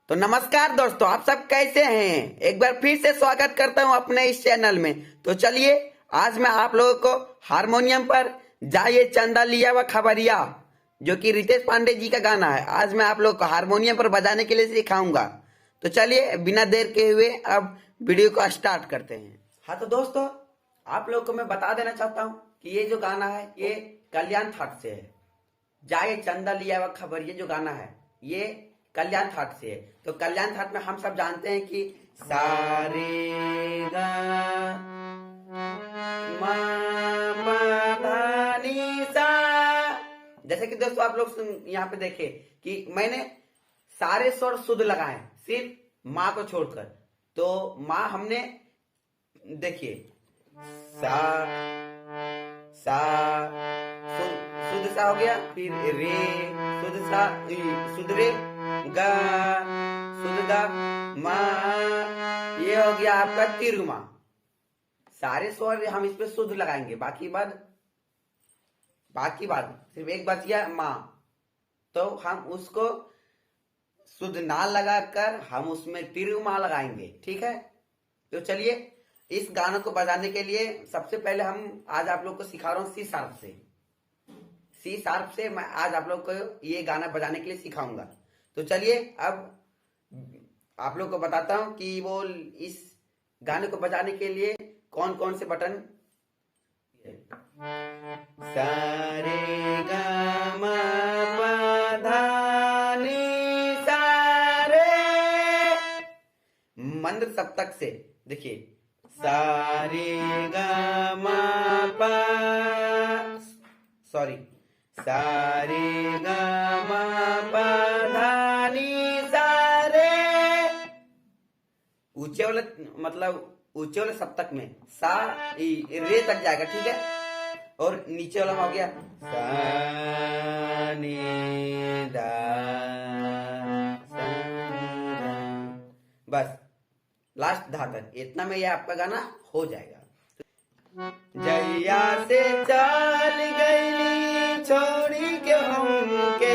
तो नमस्कार दोस्तों, आप सब कैसे हैं। एक बार फिर से स्वागत करता हूं अपने इस चैनल में। तो चलिए आज मैं आप लोगों को हारमोनियम पर जाइए चंदा लिया व खबरिया, जो कि रितेश पांडे जी का गाना है, आज मैं आप लोगों को हारमोनियम पर बजाने के लिए सिखाऊंगा। तो चलिए बिना देर के हुए अब वीडियो को स्टार्ट करते हैं। हाँ तो दोस्तों, आप लोग को मैं बता देना चाहता हूँ कि ये जो गाना है ये कल्याण थाट से है। जाए चंदा लिया व खबरिया जो गाना है ये कल्याण थाट से है। तो कल्याण थाट में हम सब जानते हैं कि सारे गा मा पा धा नी सा। जैसे कि दोस्तों आप लोग यहाँ पे देखे कि मैंने सारे स्वर शुद्ध लगाए सिर्फ माँ को छोड़कर। तो माँ हमने देखिए सा सा शुद्ध सा हो गया, फिर रे शुद्ध सा शुद्ध रे गा शुद्ध गा मा, ये हो गया आपका तिरुमा। सारे स्वर हम इस पे शुद्ध लगाएंगे, बाकी बात सिर्फ एक बच गया माँ, तो हम उसको शुद्ध ना लगाकर हम उसमें तिरुमा लगाएंगे। ठीक है। तो चलिए इस गानों को बजाने के लिए सबसे पहले हम आज आप लोग को सिखा रहा हूँ सी शार्प से। सी शार्प से मैं आज आप लोग को ये गाना बजाने के लिए सिखाऊंगा। तो चलिए अब आप लोग को बताता हूं कि वो इस गाने को बजाने के लिए कौन कौन से बटन। सारे गा मा पा धा नी सा रे, मंद सप्तक से देखिए सारे गा मा पा, सॉरी सारे गा मा पा धा नी सा रे। ऊंचे वाले मतलब ऊंचे वाले सप्तक में सा रे तक जाएगा। ठीक है। और नीचे वाला हो गया सा नी धा सा धा, बस लास्ट धा तक, इतना में ये आपका गाना हो जाएगा। जैया से चल गईली छोड़ी के हमके,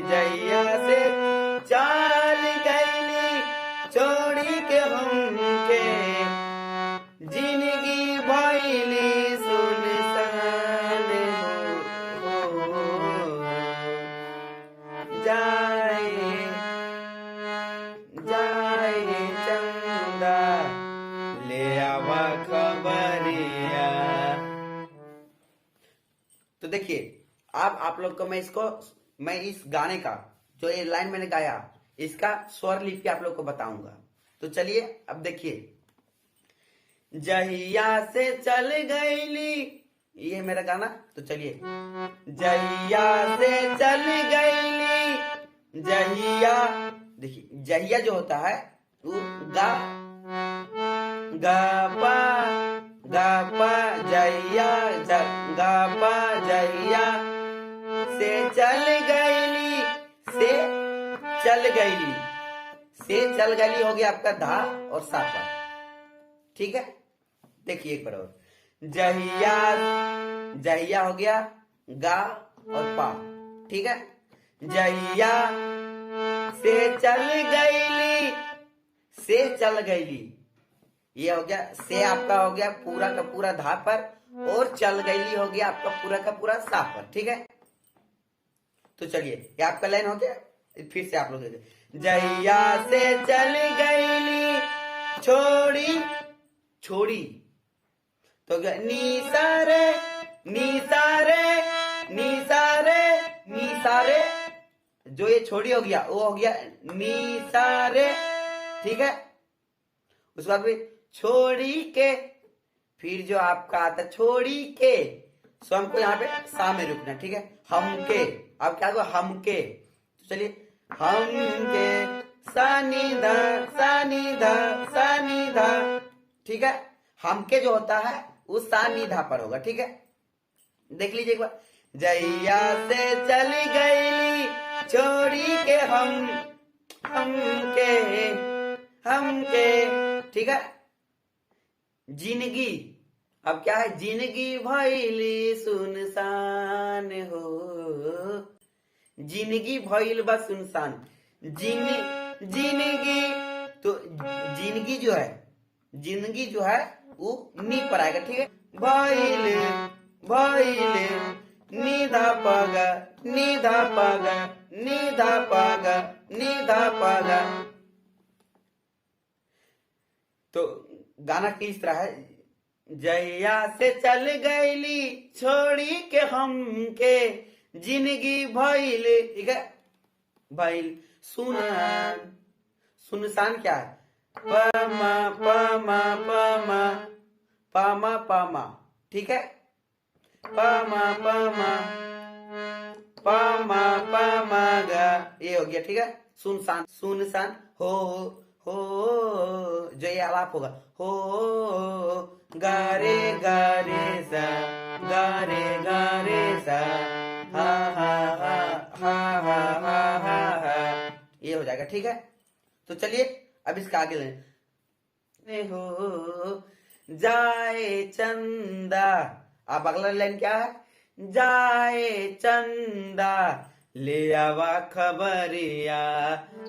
जैया से चल गईली छोड़ी के हमके, जिंदगी भइली सुनसान हो जाए जाए चंदा ले आवा खबरिया। तो देखिए अब आप लोग को मैं इस गाने का जो ये लाइन मैंने गाया इसका स्वर लिपि आप लोग को बताऊंगा। तो चलिए अब देखिए, जहिया से चल गईली, ये मेरा गाना। तो चलिए जहिया से चल गईली, जहिया देखिए जहिया जो होता है वो गा गा पा जहिया गा पा जहिया से चल गईली, से चल गईली, से चल गईली हो गया आपका धा और सा पर। ठीक है। देखिए एक बार और, जहिया जहिया हो गया गा और पा। ठीक है। जहिया से चल गईली, से चल गईली, ये हो गया से आपका हो गया पूरा का पूरा धा पर, और चल गईली हो गया आपका पूरा का पूरा सा पर। ठीक है। तो चलिए ये आपका लाइन हो गया। फिर से आप लोग जहिया से चल गईली छोड़ी छोड़ी, तो नी सारे नी सारे नी सारे नी सारे, जो ये छोड़ी हो गया वो हो गया नी सारे। ठीक है। उसके बाद फिर छोड़ी के, फिर जो आपका आता छोड़ी के, सो हमको यहाँ पे सा में रुकना। ठीक है। हम के, अब क्या होगा हम के। तो चलिए हम के सा नी धा सा नी धा सा नी धा। ठीक है। हम के जो होता है वो सा नी धा पर होगा। ठीक है। देख लीजिए एक बार, जैया से चली गईली छोड़ी के हम के। ठीक है। जिंदगी, अब क्या है, जिंदगी भइली सुनसान हो, जिंदगी भइल बा सुनसान, जिंदगी, तो जिंदगी जो है वो नी पर आएगा, ठीक है। भइल निधा पगा निधा पगा निधा पगा निधा पगा। तो गाना की इस तरह है, जैया से चल गईली छोड़ी के हमके, जिंदगी भइल, ठीक है, भइल सुनसान क्या है, पमा पमा पमा पमा पमा, ठीक है, पमा पमा पमा पमा गा, ये हो गया, ठीक है। सुनसान हो जो ये आलाप होगा, हो गारे गारे सा गारे गारे सा हा हा हा हा हा हा हा हा, ये हो जाएगा, ठीक है। तो चलिए अब इसका आगे लें, हो जाए चंदा, अब अगला लाइन क्या है, जाए चंदा ले आवा खबरिया,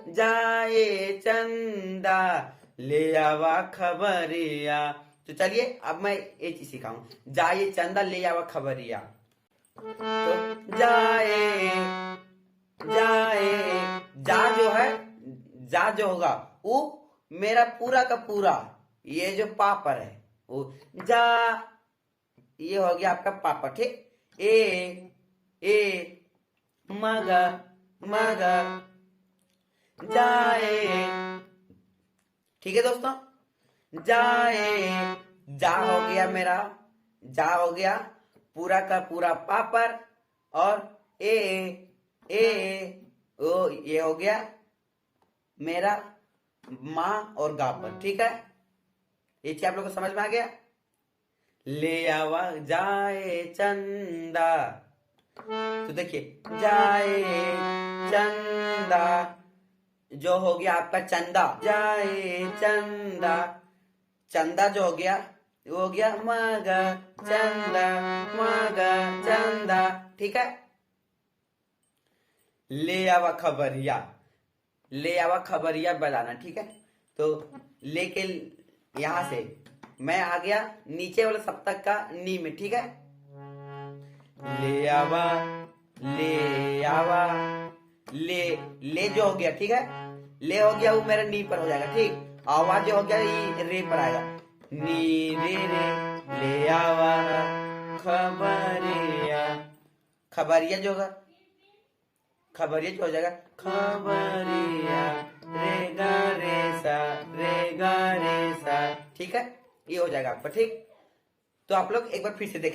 जाए चंदा ले आवा खबरिया। तो चलिए अब मैं एक चीज सिखाऊं, जाए चंदा ले आवा खबरिया। तो जाए जा जो होगा वो मेरा पूरा का पूरा, ये जो पापर है वो जा, ये हो गया आपका पापर, ठीक। ए मगा मगा जाए, ठीक है दोस्तों। जाए जा हो गया मेरा, जा हो गया पूरा का पूरा पापर, और ओ ये हो गया मेरा माँ और गा पर, ठीक है। ये चीज आप लोग को समझ में आ गया। ले आवा जाए चंदा, तो देखिए जाए चंदा जो हो गया आपका चंदा, जाए चंदा, चंदा जो हो गया वो हो गया मगा चंदा, ठीक है। ले आवा खबरिया बजाना, ठीक है। तो लेके यहां से मैं आ गया नीचे वाले सप्तक का नी में, ठीक है। ले आवा ले जो हो गया, ठीक है, ले हो गया वो मेरा नी पर हो जाएगा, ठीक। आवाज जो हो गया ये रे पर आएगा, नी रे रे ले आवा खबरिया जो होगा, खबरिया जो हो जाएगा खबरिया रे गा रे सा, ठीक है। ये हो जाएगा आपका, ठीक। तो आप लोग एक बार फिर से देख